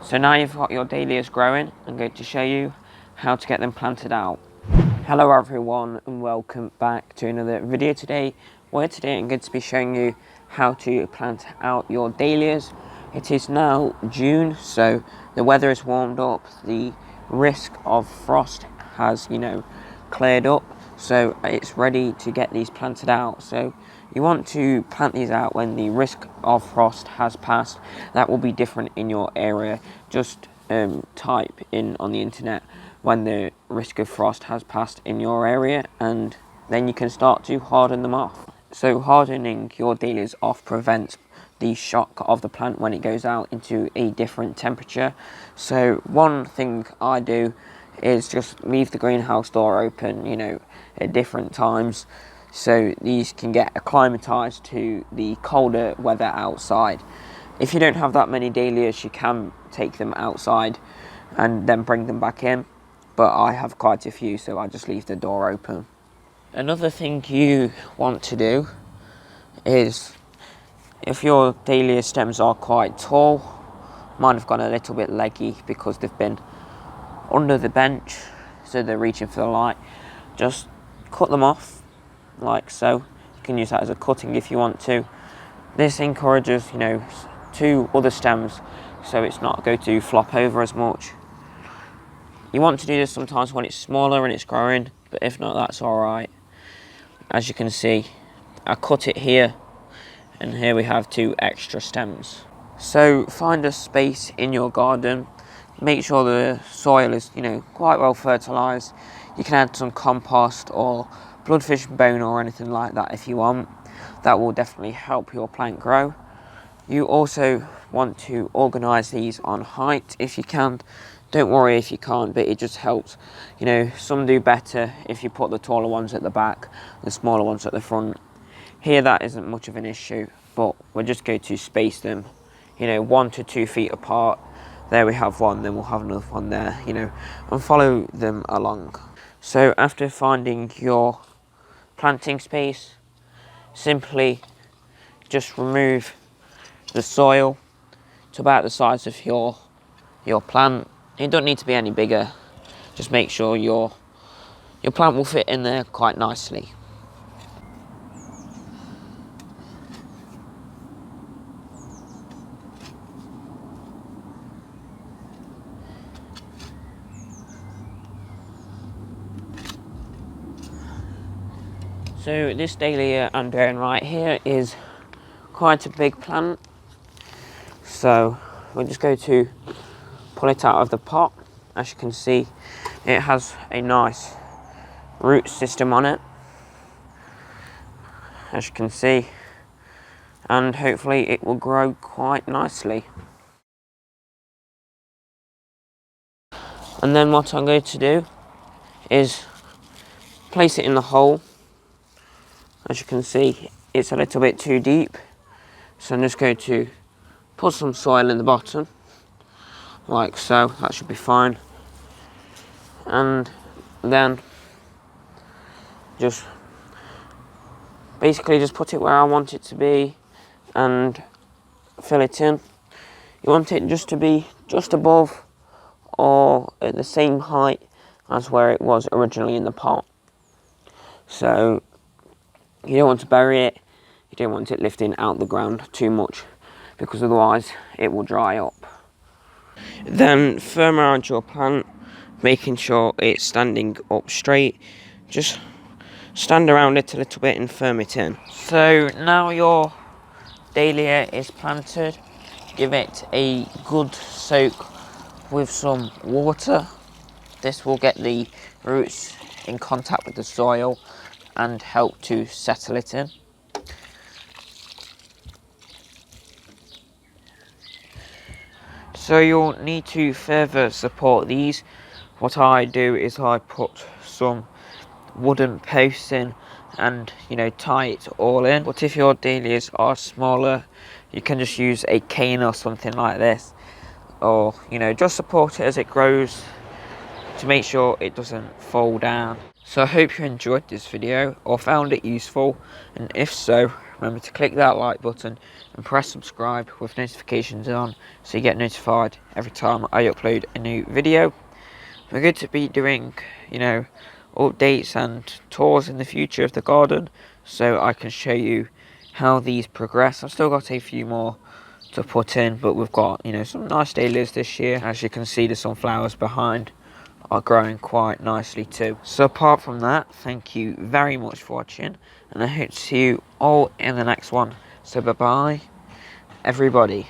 So now you've got your dahlias growing, I'm going to show you how to get them planted out. Hello everyone and welcome back to another video today, where today I'm going to be showing you how to plant out your dahlias. It is now June, so the weather has warmed up, the risk of frost has, cleared up, so it's ready to get these planted out. So you want to plant these out when the risk of frost has passed. That will be different in your area. Just type in on the internet when the risk of frost has passed in your area, and then you can start to harden them off. So hardening your dahlias off prevents the shock of the plant when it goes out into a different temperature. So one thing I do is just leave the greenhouse door open, at different times, so these can get acclimatized to the colder weather outside. If you don't have that many dahlias, you can take them outside and then bring them back in, but I have quite a few, so I just leave the door open. Another thing you want to do is, if your dahlia stems are quite tall, mine have gone a little bit leggy because they've been under the bench, so they're reaching for the light, just cut them off like so. You can use that as a cutting if you want to. This encourages, two other stems, so it's not going to flop over as much. You want to do this sometimes when it's smaller and it's growing, but if not, that's alright. As you can see, I cut it here, and here we have two extra stems. So find a space in your garden, make sure the soil is, quite well fertilised. You can add some compost or bloodfish bone or anything like that if you want. That will definitely help your plant grow. You also want to organise these on height if you can. Don't worry if you can't, but it just helps. Some do better if you put the taller ones at the back, the smaller ones at the front. Here that isn't much of an issue, but we're just going to space them, 1 to 2 feet apart. There we have one, then we'll have another one there, and follow them along. So after finding your planting space, simply just remove the soil to about the size of your plant. It don't need to be any bigger. Just make sure your plant will fit in there quite nicely. So this dahlia I'm doing right here is quite a big plant. So we're just going to pull it out of the pot. As you can see, it has a nice root system on it, as you can see, and hopefully it will grow quite nicely. And then what I'm going to do is place it in the hole. As you can see, it's a little bit too deep, so I'm just going to put some soil in the bottom, like so. That should be fine. And then just basically just put it where I want it to be and fill it in. You want it just to be just above or at the same height as where it was originally in the pot. So you don't want to bury it, you don't want it lifting out the ground too much, because otherwise it will dry up. Then firm around your plant, making sure it's standing up straight. Just stand around it a little bit and firm it in. So now your dahlia is planted, give it a good soak with some water. This will get the roots in contact with the soil and help to settle it in. So you'll need to further support these. What I do is I put some wooden posts in and tie it all in. But if your dahlias are smaller, you can just use a cane or something like this, or just support it as it grows to make sure it doesn't fall down. So I hope you enjoyed this video or found it useful, and if so, remember to click that like button and press subscribe with notifications on so you get notified every time I upload a new video. We're going to be doing, updates and tours in the future of the garden, so I can show you how these progress. I've still got a few more to put in, but we've got, some nice dahlias this year. As you can see, the sunflowers behind are growing quite nicely too. So apart from that, thank you very much for watching, and I hope to see you all in the next one. So bye bye, everybody.